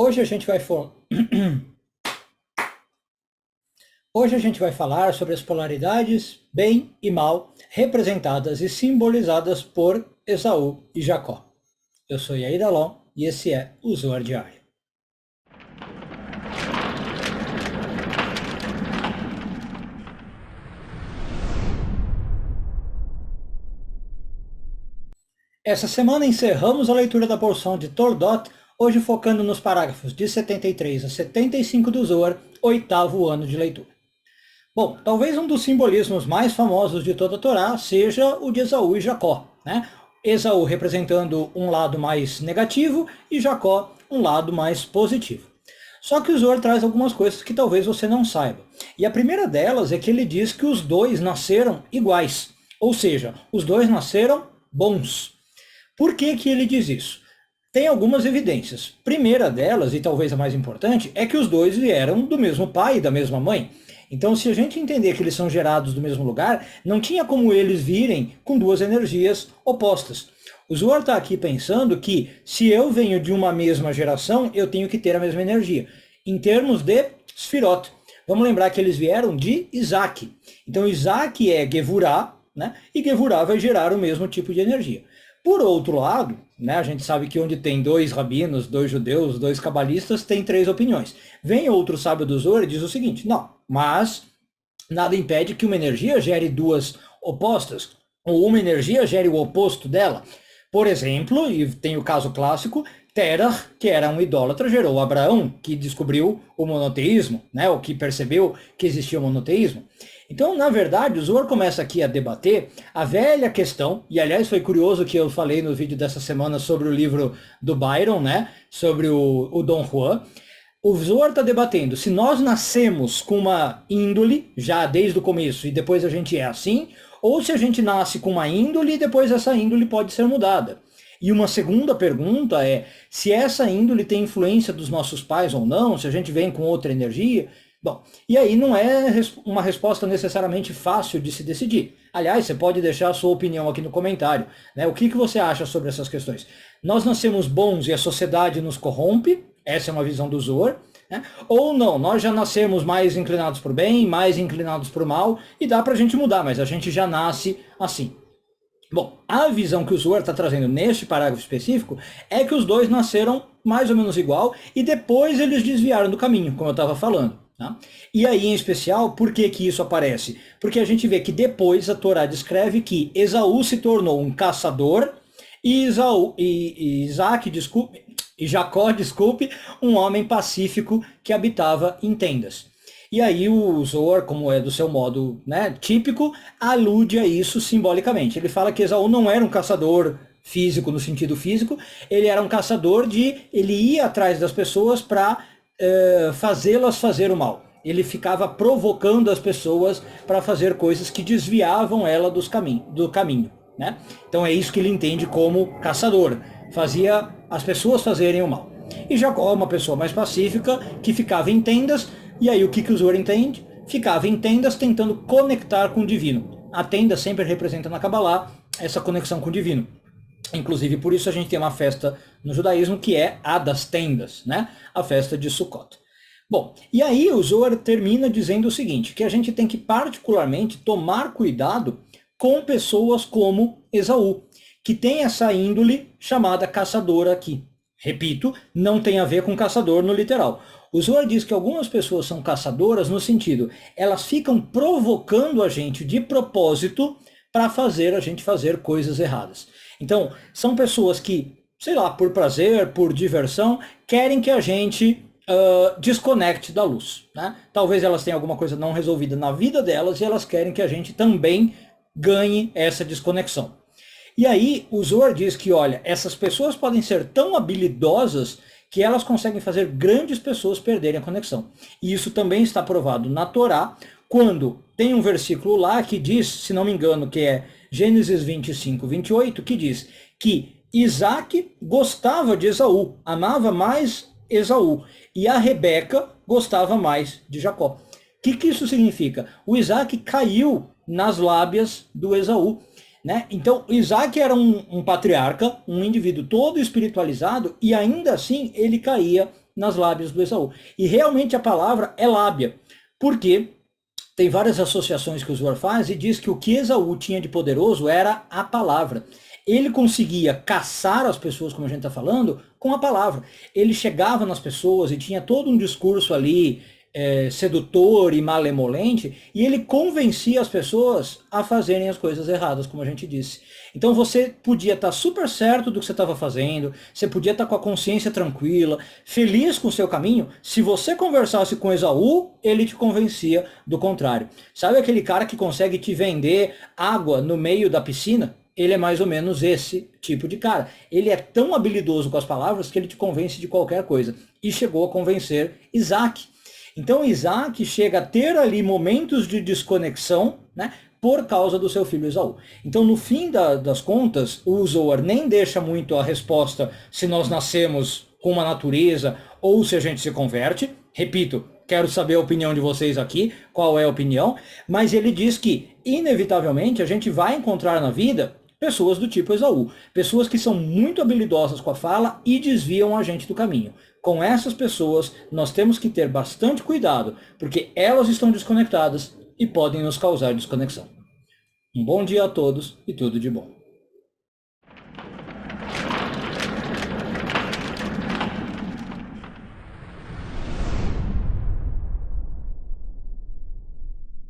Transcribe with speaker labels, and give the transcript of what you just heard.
Speaker 1: Hoje a gente vai Hoje a gente vai falar sobre as polaridades bem e mal representadas e simbolizadas por Esaú e Jacó. Eu sou Yair Dalon e esse é o Zohar Diário. Essa semana encerramos a leitura da porção de Tordot, hoje focando nos parágrafos de 73 a 75 do Zohar, oitavo ano de leitura. Bom, talvez um dos simbolismos mais famosos de toda a Torá seja o de Esaú e Jacó, né? Esaú representando um lado mais negativo e Jacó um lado mais positivo. Só que o Zohar traz algumas coisas que talvez você não saiba. E a primeira delas é que ele diz que os dois nasceram iguais, ou seja, os dois nasceram bons. Por que que ele diz isso? Tem algumas evidências. Primeira delas, e talvez a mais importante, é que os dois vieram do mesmo pai e da mesma mãe. Então, se a gente entender que eles são gerados do mesmo lugar, não tinha como eles virem com duas energias opostas. O Zohar está aqui pensando que, se eu venho de uma mesma geração, eu tenho que ter a mesma energia. Em termos de Sfirot. Vamos lembrar que eles vieram de Isaac. Então, Isaac é Gevurah, né? E Gevurah vai gerar o mesmo tipo de energia. Por outro lado, né, a gente sabe que onde tem dois rabinos, dois judeus, dois cabalistas, tem três opiniões. Vem outro sábio do Zohar e diz o seguinte: não, mas nada impede que uma energia gere duas opostas, ou uma energia gere o oposto dela. Por exemplo, e tem o caso clássico, Terah, que era um idólatra, gerou Abraão, que descobriu o monoteísmo, né, ou que percebeu que existia o monoteísmo. Então, na verdade, o Zohar começa aqui a debater a velha questão, e aliás foi curioso que eu falei no vídeo dessa semana sobre o livro do Byron, né, sobre o Dom Juan. O Zohar está debatendo se nós nascemos com uma índole, já desde o começo, e depois a gente é assim, ou se a gente nasce com uma índole e depois essa índole pode ser mudada. E uma segunda pergunta é se essa índole tem influência dos nossos pais ou não, se a gente vem com outra energia. Bom, e aí não é uma resposta necessariamente fácil de se decidir. Aliás, você pode deixar a sua opinião aqui no comentário, né? O que você acha sobre essas questões? Nós nascemos bons e a sociedade nos corrompe, essa é uma visão do Zohar, né? Ou não, nós já nascemos mais inclinados para o bem, mais inclinados para o mal, e dá para a gente mudar, mas a gente já nasce assim. Bom, a visão que o Zohar está trazendo neste parágrafo específico é que os dois nasceram mais ou menos igual e depois eles desviaram do caminho, como eu estava falando. Tá? E aí, em especial, por que que isso aparece? Porque a gente vê que depois a Torá descreve que Esaú se tornou um caçador e Jacó, um homem pacífico que habitava em tendas. E aí o Zohar, como é do seu modo, né, típico, alude a isso simbolicamente. Ele fala que Esaú não era um caçador físico no sentido físico, ele era um caçador ele ia atrás das pessoas para fazê-las fazer o mal. Ele ficava provocando as pessoas para fazer coisas que desviavam ela do caminho. Né? Então é isso que ele entende como caçador. Fazia as pessoas fazerem o mal. E Jacó é uma pessoa mais pacífica, que ficava em tendas, e aí o que o Zohar entende? Ficava em tendas tentando conectar com o divino. A tenda sempre representa na Kabbalah essa conexão com o divino. Inclusive, por isso a gente tem uma festa no judaísmo que é a das tendas, né? A festa de Sukkot. Bom, e aí o Zohar termina dizendo o seguinte, que a gente tem que particularmente tomar cuidado com pessoas como Esaú, que tem essa índole chamada caçadora aqui. Repito, não tem a ver com caçador no literal. O Zohar diz que algumas pessoas são caçadoras no sentido, elas ficam provocando a gente de propósito para fazer a gente fazer coisas erradas. Então, são pessoas que, sei lá, por prazer, por diversão, querem que a gente desconecte da luz. Né? Talvez elas tenham alguma coisa não resolvida na vida delas e elas querem que a gente também ganhe essa desconexão. E aí, o Zohar diz que, olha, essas pessoas podem ser tão habilidosas que elas conseguem fazer grandes pessoas perderem a conexão. E isso também está provado na Torá, quando tem um versículo lá que diz, se não me engano, que é Gênesis 25, 28, que diz que Isaac gostava de Esaú, amava mais Esaú, e a Rebeca gostava mais de Jacó. O que isso significa? O Isaac caiu nas lábias do Esaú. Né? Então, Isaac era um patriarca, um indivíduo todo espiritualizado, e ainda assim ele caía nas lábias do Esaú. E realmente a palavra é lábia, porque tem várias associações que o Zohar faz e diz que o que Esaú tinha de poderoso era a palavra. Ele conseguia caçar as pessoas, como a gente está falando, com a palavra. Ele chegava nas pessoas e tinha todo um discurso ali sedutor e malemolente, e ele convencia as pessoas a fazerem as coisas erradas, como a gente disse. Então você podia estar super certo do que você estava fazendo, você podia estar com a consciência tranquila, feliz com o seu caminho. Se você conversasse com Esaú, ele te convencia do contrário. Sabe aquele cara que consegue te vender água no meio da piscina? Ele é mais ou menos esse tipo de cara. Ele é tão habilidoso com as palavras que ele te convence de qualquer coisa. E chegou a convencer Isaac. Então Isaac chega a ter ali momentos de desconexão, né, por causa do seu filho Esaú. Então, no fim das contas, o Zohar nem deixa muito a resposta se nós nascemos com uma natureza ou se a gente se converte. Repito, quero saber a opinião de vocês aqui, qual é a opinião, mas ele diz que, inevitavelmente, a gente vai encontrar na vida pessoas do tipo Esaú, pessoas que são muito habilidosas com a fala e desviam a gente do caminho. Com essas pessoas, nós temos que ter bastante cuidado, porque elas estão desconectadas e podem nos causar desconexão. Um bom dia a todos e tudo de bom.